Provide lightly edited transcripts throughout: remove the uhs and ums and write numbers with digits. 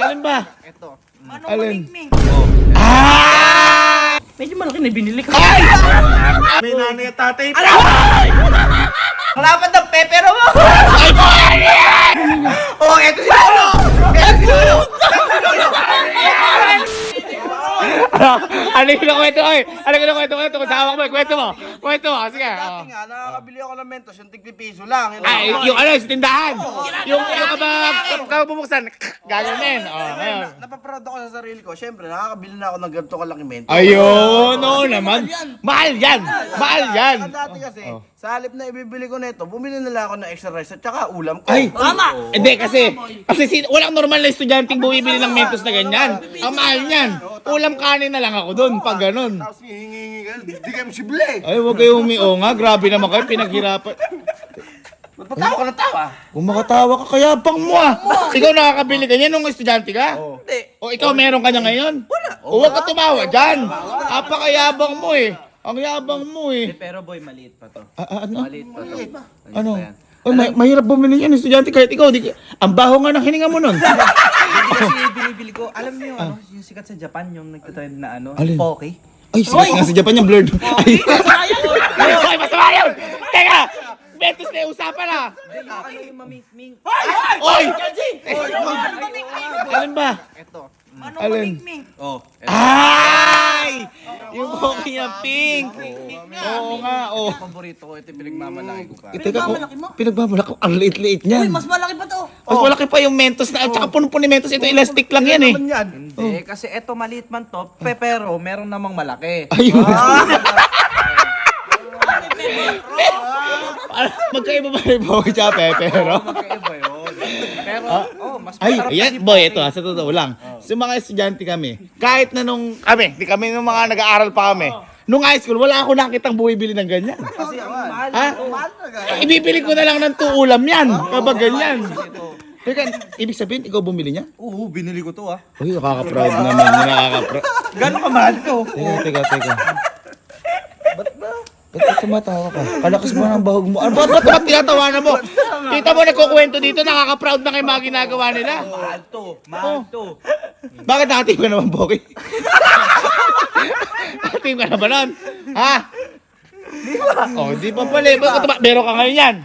Alin ba? Ito. Ano Alin? malikming? Ah! Medyo malaki na binili ko. Ay! May nanay at tatay pa! Wala pa ng pepero mo! Ay, boy! Oh, eto si Lolo! Eto si Lolo! Ano yung kwento? Ay, ano yung kwento? Kasama ko ba? Kwento mo. Sige. Dati nga, nakakabili ako ng Mentos, yung tigpipiso lang. Ay, yung ano, sa tindahan. Yung kapag bubuksan, gaganin. Ngayon. Napaproud ako sa sarili ko. Siyempre, nakakabili na ako ng ganito kalaki Mentos. Ayun, oo naman. Mahal yan. Dati kasi, sa halip na ibibili ko nito, bumili nila ako ng extra rice at saka ulam ko. Ay, Tama! hindi kasi walang normal na estudyanteng bumibili ng Mentos na ganyan. Ang mahal niyan. Ulam kanin na lang ako doon pag ganun. Tapos hihingi ka, di kayo posible. Ay, huwag kayo nga. Grabe naman kayo, pinaghirapan. Ba't patawa ka ng tawa? Kung makatawa ka, kayabang mo ah. Ikaw nakakabili ka niyan nung estudyante ka? Hindi. O ikaw meron ka niya ngayon? Wala. O huwag ka tumawa dyan. Apakayabang mo eh. Ang yabang mo eh. Pero boy, maliit pa to. Ano? Maliit pa to. Ano? Ay, mahirap bumili yan estudyante kahit ikaw. Ang baho nga ng hininga mo nun. Hindi kasi binibili ko. Alam niyo yung ano, yung sikat sa Japan, yung nagtatrend na ano, Alin? Pocky. Ay, sikat nga sa Japan yung blurred. Ay, ay, masama yun! Teka! Mentos na yung usapan ah! Ano yung mamingming? Oy! Alin ba? Ito. Ano Alin? malikming? Oh. Ay! Yung poking yung pink. Oo nga, oo. Paborito ko, ito yung pinagmamalaki ko pa. Teka ko, Pinagmamalaki mo? pinagbabalak ko. Ang liit-liit Uy, niyan. mas malaki pa to. Mas malaki pa yung Mentos na, at saka punong-puno ni Mentos. Ito elastic lang yan eh. Hindi, kasi ito maliit man to, pero meron namang malaki. Ayun. Magkaiba ba yung poke tsaka pepero? Magkaiba yun. Pero, mas Ay, masarap ayan, kasi boy, Pocky. ito sa totoo lang. Sa mga estudyante kami, kahit na di kami nung mga nag-aaral pa kami, nung high school, wala ako nakitang bumibili ng ganyan. Kasi mahal. Ha? Mahal na Ibibili ko na lang ng 2 ulam yan, kapag ganyan. Teka, ibig sabihin, ikaw bumili niya? Oo, binili ko to ah. Uy, nakaka-proud naman, nakaka-proud. Gano'n kamahal to? Teka. Ba't ka tumatawa ka? Kalakas mo ng bahog mo. Ano ba't tinatawanan mo? Kita mo nagkukwento dito, nakaka-proud na kayo mga ginagawa nila. Mahal to. Bakit natin ka naman, Boki? Natin ka na ba nun? Ha? Di pa pala. Meron ka ngayon yan.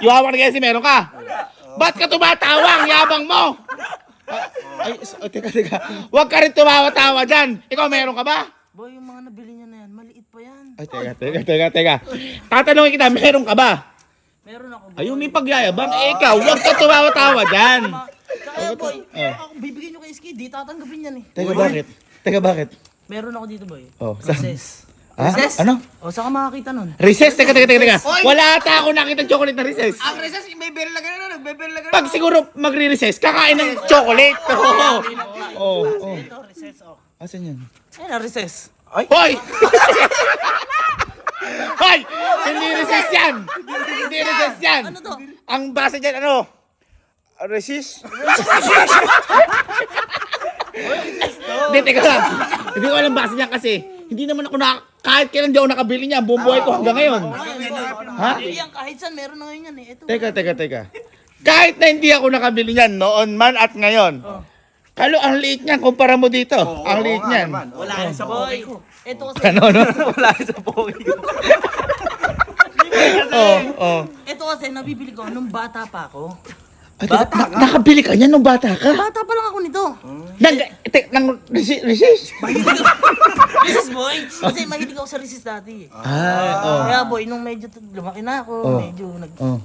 Yung hawak na kasi meron ka. Ba't ka tumatawa? Ang yabang mo! Teka. Huwag ka rin tumawa-tawa dyan. Ikaw meron ka ba? Boy, yung mga nabili niya na yan, maliit pa yan. Ay, teka. Tatanungin kita, meron ka ba? Meron ako, boy. Ayun, may pagyayabang. Ikaw, huwag ka tumawa-tawa dyan. Kaya boy, ako bibigyan nyo kay Ski, di tatanggapin yan eh. Teka, bakit? Meron ako dito, boy. Oh, saan? Recess. Ha? Recess? Ano? O, saka makakita nun. Recess? Teka. Wala ata ako nakita chocolate na recess. Ang recess, may bell na gano'n, nagbebell na gano'n. Pag siguro magre-recess, kakain ng chocolate. Oo. Ito, recess, oh. Asan yan? Ayun na, recess. Hoy! Hoy! Hindi recess yan! Hindi recess yan! Ano to? Ang basa dyan, ano? Resist? Hindi, teka lang. Hindi ko alam basa niya kasi hindi naman ako kahit kailan di ako nakabili niya. Buong buhay ko hanggang ngayon. Ha? Yan, kahit saan, meron na ngayon yan eh. Ito. Teka. Kahit na hindi ako nakabili niyan noon man at ngayon. Kalo, ang liit niyan kumpara mo dito. Ang liit niyan. Wala rin sa boy ko. Ito kasi, Ano? Wala sa pogi ko. Oo. ito kasi, nabibili ko nung bata pa ako. Nakabili ka niyan nung bata ka? Bata pa lang ako nito. Nang resist? Recess, boy. Kasi mahilig ako sa recess dati. Kaya boy, nung medyo lumaki na ako, medyo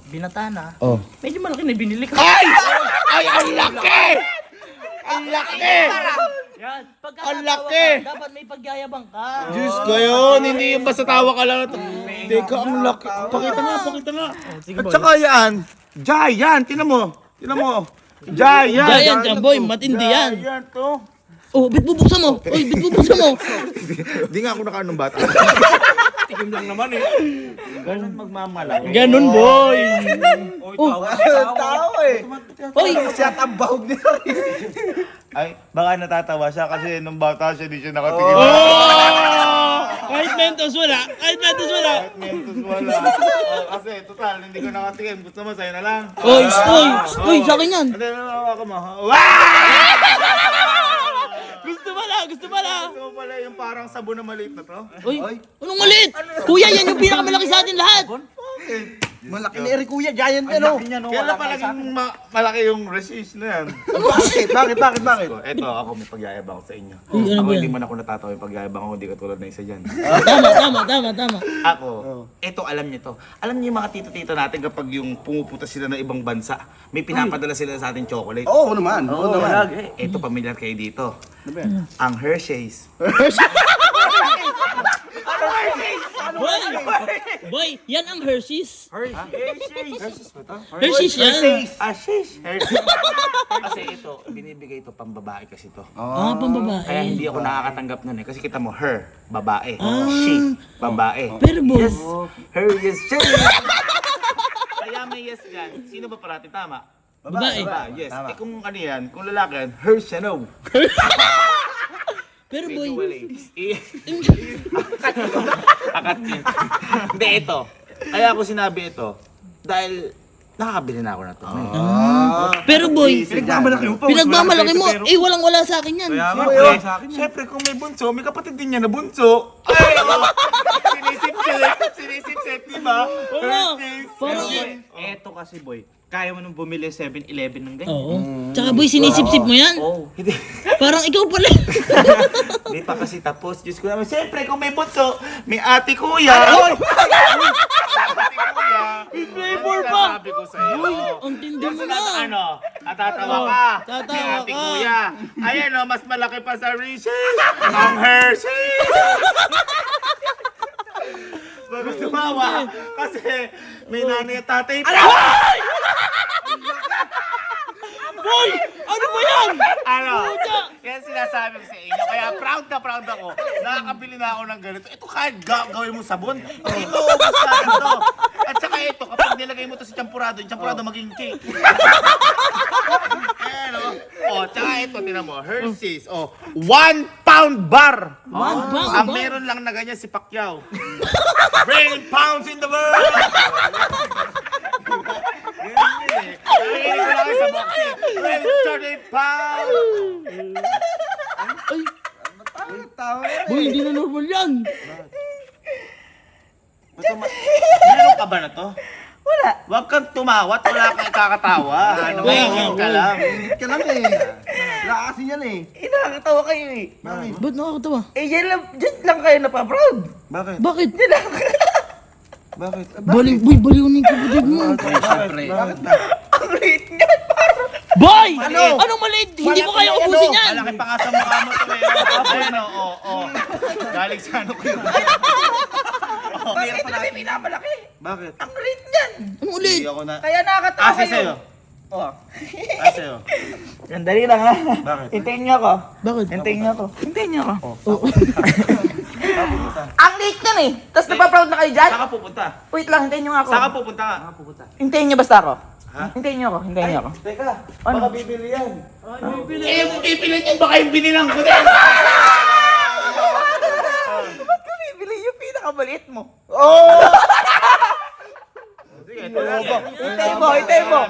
binata na, medyo malaki na binili ko. Ay! Ay, ang laki! Ang laki! Yan. Pagka Ang tatawa laki! ka, dapat may pagyayabang ka. Diyos ko yun, hindi yung basta tawa ka lang. Teka, ang laki. Pakita nga. At saka yan, giant, tinan mo. Giant. Giant yan, boy. Matindi yan. Giant to. Oh, bit bubuksan mo. Uy, bit bubuksan mo. Hindi nga ako nakaanong bata. Tikim lang naman eh. Ganun magmamalaki. Ganun, boy. Tao eh. Uy, Siya ang bahog niya. Ay, baka natatawa siya kasi nung bata siya, di siya nakatingin. kahit Mentos wala. Mentos wala. Kasi, total, hindi ko nakatingin. Gusto mo, sa'yo na lang. Uy, sa akin yan. Ano, ako mo. Wow! parang sabon na maliit na to. Uy, anong maliit? Kuya, yan yung pinakamalaki sa atin lahat. Malaki ni Eric Kuya, giant yan oh. Kaya palaging malaki yung resist na yan. Bakit? Ito, ako may pagyayabang sa inyo. Uy, ano Ako ba hindi yan? man ako natatawa yung pagyayabang ako, hindi katulad na isa dyan. Tama. Ako, ito alam niyo to. Alam niyo yung mga tito-tito natin kapag yung pumupunta sila ng ibang bansa, may pinapadala sila sa ating chocolate. Oo naman. Ito, pamilyar kayo dito. Ang Hershey's. Boy, yan ang Hershey's. Hershey's yan. Hershey's. Kasi ito, binibigay ito pambabae kasi to. Ah, Kaya pambabae. hindi ako nakakatanggap nun eh. Kasi kita mo, her, babae. She, babae. Pero boy, Yes, her, yes, she. Kaya may yes yan. Sino ba parati tama? babae. Yes. Eh kung ano yan, kung lalaki yan, her, siya no. Pero boy, Medyo wala Akat yun. Hindi, ito. Kaya ako sinabi ito, dahil nakakabili na ako na to. pero boy, Pinagmamalaki mo pa. pinagmamalaki mo. Eh, walang-wala sa akin yan. Siyempre, kung may bunso, may kapatid din niya na bunso. Ay, sinisip-sip, di ba? Oo. Parang Eto kasi boy, kaya mo nung bumili 7-Eleven ng ganyan. Oo. Tsaka boy, sinisip-sip mo yan. Oh, hindi. Parang ikaw pala. Hindi pa kasi tapos. Diyos ko naman, siyempre, kung may bunso, may ate kuya. Ate kuya. flavor pa. Sabi ko sa'yo. Ang tindi Yung mo sinabi, na. ano, natatawa ka. Tatawa May ate ka. kuya. Ayan o, mas malaki pa sa Reese's. Ang Hershey's. Bago tumawa, kasi may nanay at tatay pa. Boy, ano ba yan? Ano? Kaya sinasabi ko sa inyo, kaya proud na proud ako. Nakakabili na ako ng ganito. Ito kahit gawin mo sabon, ito ubos na ito. At saka ito, kapag nilagay mo ito sa champurado, yung champurado maging cake. Ayan o. O, tsaka ito, tinan mo, Hershey's. O, 1 pound bar. Ang meron lang na ganyan si Pacquiao. Bring pounds in the world! Ganyan yun eh. Nakikinig ko lang sa boxing. Bring 30 pounds! Boy, hindi na normal yan. Meron ka ba na to? Wala. Huwag kang tumawat, wala kang kakatawa. Nahihingin ka lang. Ingit ka lang eh. Wala kasi yan eh. Nakakatawa kayo eh. Ba't nakakatawa? Eh, dyan lang kayo napaproud. Bakit? Bakit? Bakit? Baliw na yung kapatid mo. Bakit na? Ang liit niyan, parang. Boy! Anong maliit? Hindi mo kaya ubusin yan. Malaki pa nga sa mukha mo to eh. Ayan o. Galing sa ano ko yun. Bakit ito na may pinamalaki? Bakit? Ang liit niyan. Ano ulit? Hindi ako na... Kaya nakakatawa Asa kayo. sa'yo? Oh. Sa'yo? Sandali lang ha. Bakit? Hintayin niyo ako. Bakit? Hintayin niyo ako. Hintayin niyo ako. Ang liit niyan eh. Tapos napaproud na kayo dyan? Saan ka pupunta? Wait lang, hintayin niyo nga ako. Saan ka pupunta ka? Hintayin niyo basta ako. Ha? Hintayin niyo ako, hintayin niyo ako. Teka, baka bibili yan. Eh, kung pipiliin yan, baka yung binilang ko din. Ba't ka bibili yung pinakamaliit mo? Sige, ito lang. Hintayin mo, hintayin mo.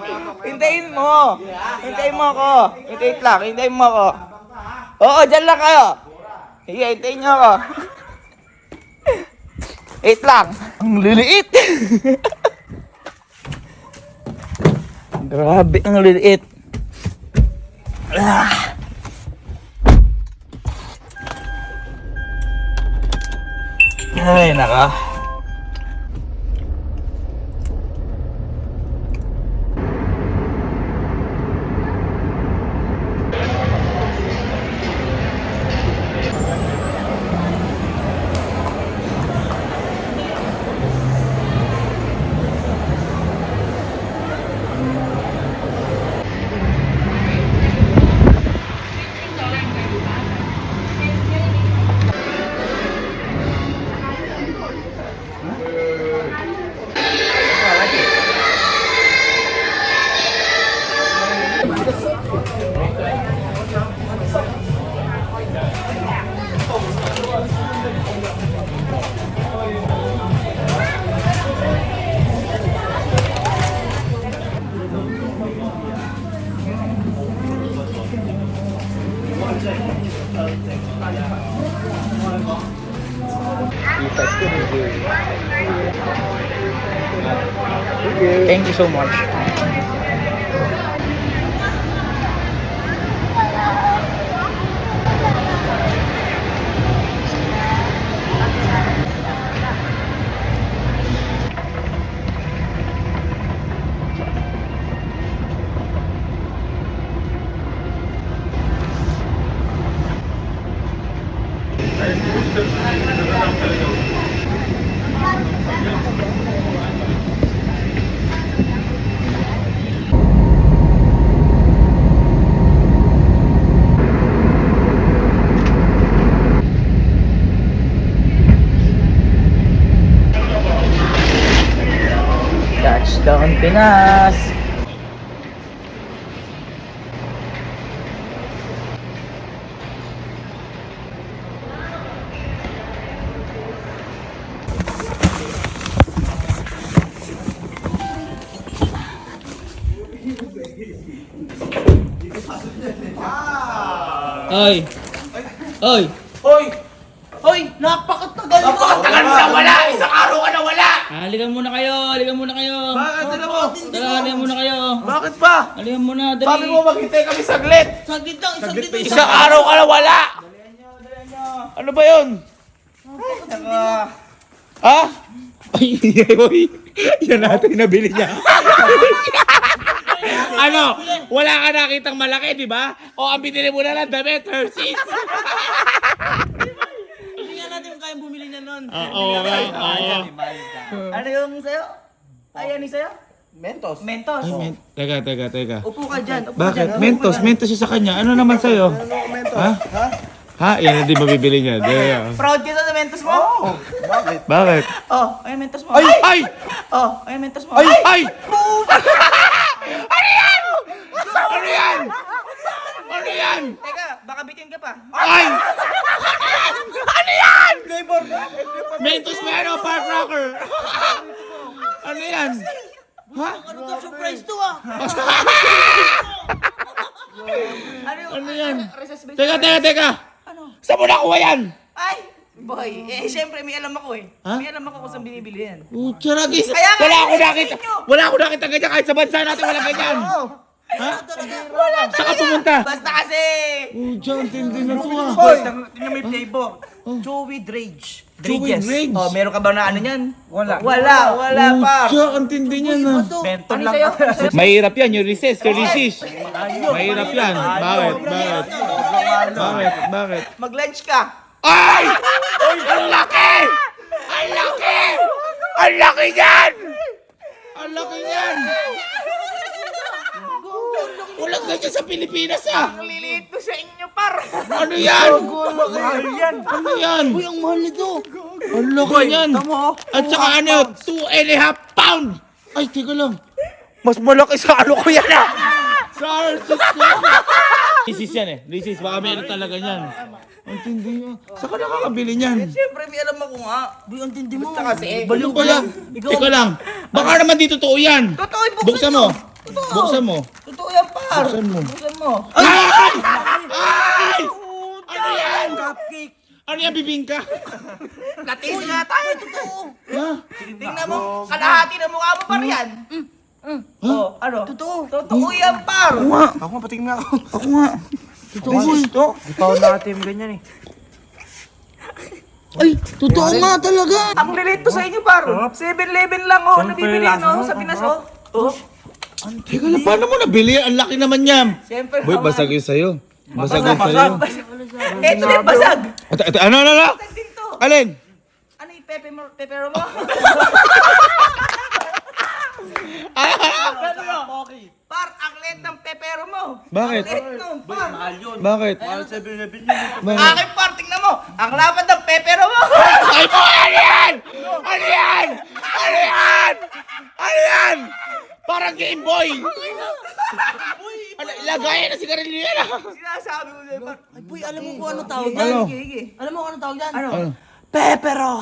Hintayin mo. Hintayin mo ako. Hintayin mo ako. Oo, dyan lang kayo. Sige, hintayin niyo ako. Wait lang. Ang liliit. Grabe, ang liliit. Ay, naka. Thank you so much. Touchdown Pinas! Oy! Oy! Hoy! Hoy, napakatagal mo! Tagal mo na wala! Isang araw ka na wala! Halikan muna kayo! Halikan muna kayo! Bakit na mo? Tara, halikan muna kayo! Bakit ba? Halikan muna, dali! Sabi mo maghintay kami saglit! Saglit lang, saglit lang. Isang araw ka na wala! Ano ba yun? Ha? Ay, oy. Yan natin nabili niya. Ano? Wala ka nakitang malaki, di ba? O ang binili mo na lang damit, Hershey's. Hindi nga natin yung kayang bumili niya nun. Oo, oo. Ano yung sa'yo? Ay, ano yung sa'yo? Mentos. Mentos. Teka. Upo ka dyan, upo ka Bakit? dyan. Mentos siya sa kanya. Ano naman sa'yo? Mentos. Ha? Ha? Ha? Yan hindi mabibili niya. Proud ka sa Mentos mo? Oh, bakit? Bakit? Oh, ayun Mentos mo. Ay! Oh, ayun Mentos mo. Ay! Ay! Ano yan? Ano yan? Ano yan? Teka, baka bitin ka pa. Ay! Ano yan? Mentos mo yan o Park Rocker? Ano yan? Ha? Ano to, surprise to ah. Ano yung... Ano yan? Recess base? Teka. Ano? Saan mo nakuha yan? Ay! Boy, syempre may alam ako eh. Ha? May alam ako kung saan binibili yan. Charagis! Kaya nga, Wala ako sabi nakita! niyo. Wala ako nakita ganyan kahit sa bansa natin wala ganyan! Ha? Wala Saan ka pumunta? Basta kasi... Diyan, tindi na to ah. Hoy, tingnan mo yung flavor. Chewy Drage. Chewy Drages. Drage? Oh, meron ka ba na ano yan? Wala. Wala par. Diyan, ang tindi niya na. Ano sa'yo? Mahirap yan, yung recess, yung recess. Mahirap yan. Bakit? Mag-lunch ka. Ay! Ang laki! Ang laki! Ang laki niyan! Ang laki niyan! Walang ganyan sa Pilipinas ah! Ang liliit ko sa inyo par. Ano yan? Mahal yan. Ano yan? Uy, ang mahal nito. Ang laki niyan! At saka ano, 2.5 pound! Ay, teka lang. Mas malaki sa ano ko yan ah. Sa artist ko! Lisis yan eh. Lisis, baka meron talaga niyan. Ang tindi niya. Saan ka nakakabili niyan? Siyempre may alam ako nga. Uy, ang tindi mo. Basta kasi. Baliw ka lang. Teka lang. Baka naman di totoo yan. Totoo, Buksan mo. Totoo. Buksan mo. Totoo yan par. Buksan mo. Buksan mo. Ay! Ay! Ano yan? Cupcake. Ano yan, bibingka? Natin nga tayo. Totoo. Ha? Tingnan mo. Kalahati na mukha mo par yan. Oh, ano? Totoo. Totoo yan par. Ako nga, patingin nga ako. Ako nga. Totoo ito. Ikaw natin ganyan eh. Ay, totoo nga talaga. Ang lilit ko sa inyo par. 7-Eleven lang oh. Nabibili no sa Pinas oh. Oh. Teka lang, paano mo nabili? Ang laki naman yan. Siyempre. Boy, basag yun sa'yo. Basag yun sa'yo. Ito din basag. Ito, ano? Basag din to. Alin? Ano yung pepero mo? Par, ang liit ng pepero mo. Bakit? Ang liit no, par. Bakit? Aking par, tingnan mo. Ang lapad ng pepero mo. Ay po, ano yan? Ano yan? Ano yan? Ano yan? Parang Game Boy. Ano, ilagayan na sigarilyo yan ah. Sinasabi mo sa'yo, par. Ay, boy, alam mo kung ano tawag yan? Ano? Alam mo kung ano tawag yan? Ano? Ano? Pepero.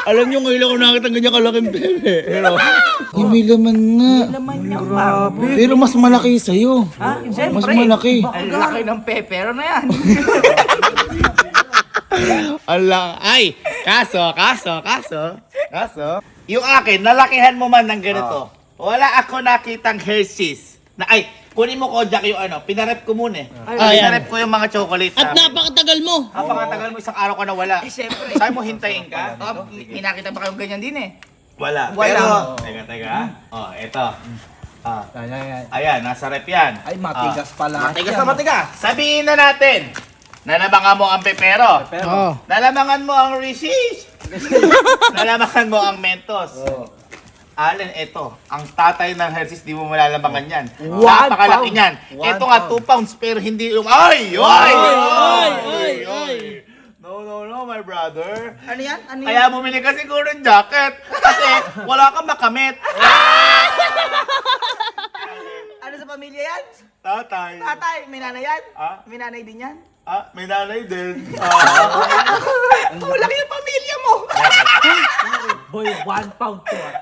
Alam nyo, ngayon ako nakita ng ganyan kalaking bebe. Pero, may laman nga. Laman niya, grabe. Pero mas malaki sa'yo. Ha? Mas Siyempre. malaki. Ang laki ng pepero na yan. Ala, ay, kaso. Yung akin, nalakihan mo man ng ganito. Wala ako nakitang Hershey's. Kunin mo Kojak yung ano, pinarep ko muna eh. Pinarep ko yung mga chocolate. At napakatagal mo. Napakatagal mo, isang araw ka na wala. Siyempre. Sabi mo hintayin ka? May nakita ba kayong ganyan din eh? Wala. Wala. Pero, teka. Oh, eto. Ayan, nasa rep yan. Ay, matigas pala. Matigas na matigas. Sabihin na natin. Nalamangan mo ang pepero. Oh. Nalamangan mo ang Reese's. Nalamangan mo ang Mentos. Allen, eto. Ang tatay ng Hershey's, di mo malalamangan yan. Napakalaki niyan. Ito nga, 2 pounds, pero hindi yung... Ay! No, my brother. Ano yan? Ano yan? Kaya bumili ka siguro ng jacket. Kasi wala kang makamit. Ano sa pamilya yan? Tatay. Tatay, may nanay yan? Ah? May nanay din yan? May nanay din. Oh, laki yung pamilya mo! Boy, 1 pound to ah.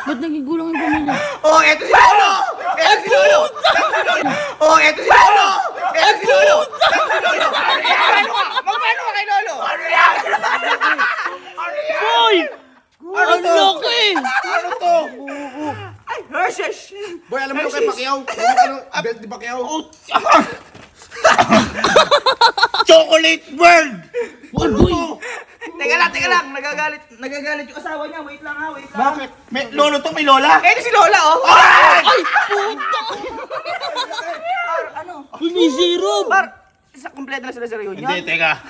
Ba't naging gulang yung pamilya? Oh, eto si Lolo! Eto si Lolo! Oh, eto si Lolo! Eto si Lolo! Magpano ka kay Lolo? Boy! Ang laki! Ano to? Ay, Hershey's! Boy, alam mo yung kay Pacquiao? Ano, belt ni Pacquiao? Chocolate World! Boy! Teka lang, nagagalit yung asawa niya. Wait lang ha, wait lang. Bakit? May lolo to, may lola? Eto si Lola, oh! Ay! Puta! Ano? May zero! Isa kompleto na sila sa reunion. Hindi, teka.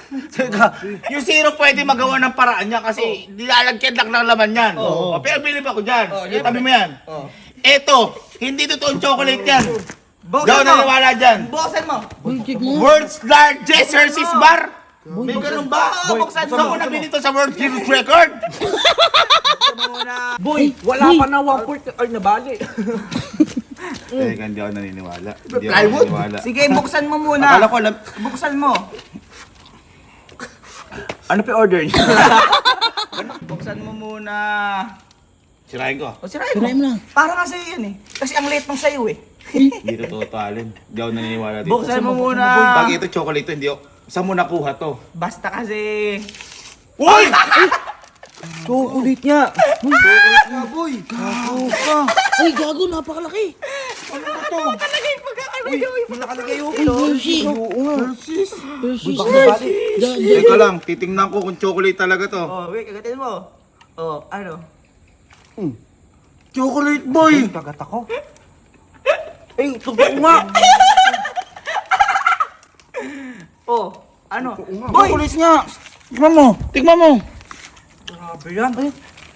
Yung zero pwede magawa ng paraan niya kasi nilalagyan lang ng laman yan. Pero bilib ako dyan. Itabi mo yan. Eto, hindi totoong chocolate yan. Daw Buksan mo! naniwala dyan. Buksan mo! Boy, check mo. World's largest Hershey's bar. May ganun ba? Buksan mo! Saan mo nabili to sa World Guinness Record? Boy, wala pa na 1/4 ay nabali. Teka, hindi ako naniniwala. Plywood? Sige, buksan mo muna. Akala ko alam. Buksan mo. Ano pa order niya? Buksan mo muna. Sirahin ko. O, sirain Sirain mo. mo na. Para nga sa'yo yan eh. Kasi ang late ng sa'yo eh. Hindi totoo to, Allen. Hindi ako naniniwala dito. Buksan mo muna. Pag ito chocolate to, hindi ako. Saan mo nakuha to? Basta kasi... Uy! Chocolate niya. Boy! Ay, gago, napakalaki. Nakalagay pagkakalayo. Nakalagay yung... Hershey. Hershey's. Hershey. Teka lang, titingnan ko kung chocolate talaga to. Oh, wait, kagatin mo. Oh, ano? Chocolate boy! Kagat ako. Eh, totoo nga. Oh, ano? Boy! Chocolate nga. Tignan mo. Tignan mo. Grabe yan.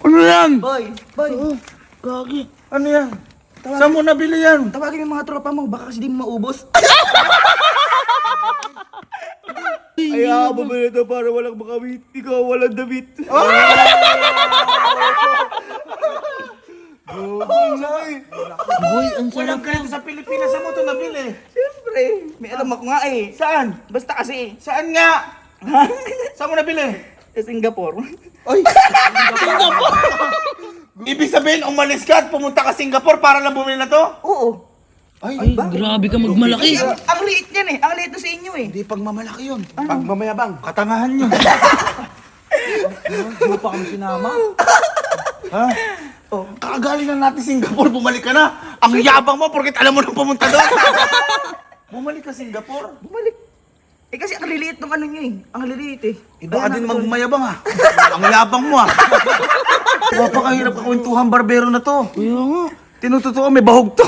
Ano yan? Boy, boy. Gagi. Ano yan? Saan mo nabili yan? Tawagin mo yung mga tropa mo, baka kasi di mo maubos. Ay, bumili ito para walang makamit. Ikaw walang damit. Boy, ang sarap. Walang ganito sa Pilipinas, saan mo ito nabili? Siyempre, may alam ako nga eh. Saan? Basta kasi, Saan nga? Saan mo nabili? sa Singapore. Ibig sabihin, umalis ka at pumunta ka Singapore para lang bumili na to? Oo. Ay, grabe ka magmalaki. Ang liit yan eh. Ang liit to sa inyo eh. Hindi pagmamalaki yun. Pagmamayabang. Katangahan nyo. Hindi mo pa kami sinama. Ha? Oh, kakagaling na natin Singapore, bumalik ka na. Ang yabang mo porket alam mo nang pumunta doon. Bumalik ka Singapore? Bumalik. Eh kasi ang liliit ng ano nyo eh. Ang liliit eh. Iba ka din magmayabang ha. Ang yabang mo ha. Napakahirap kakwentuhan barbero na to. Kaya nga. Tinutotoo, may bahog to.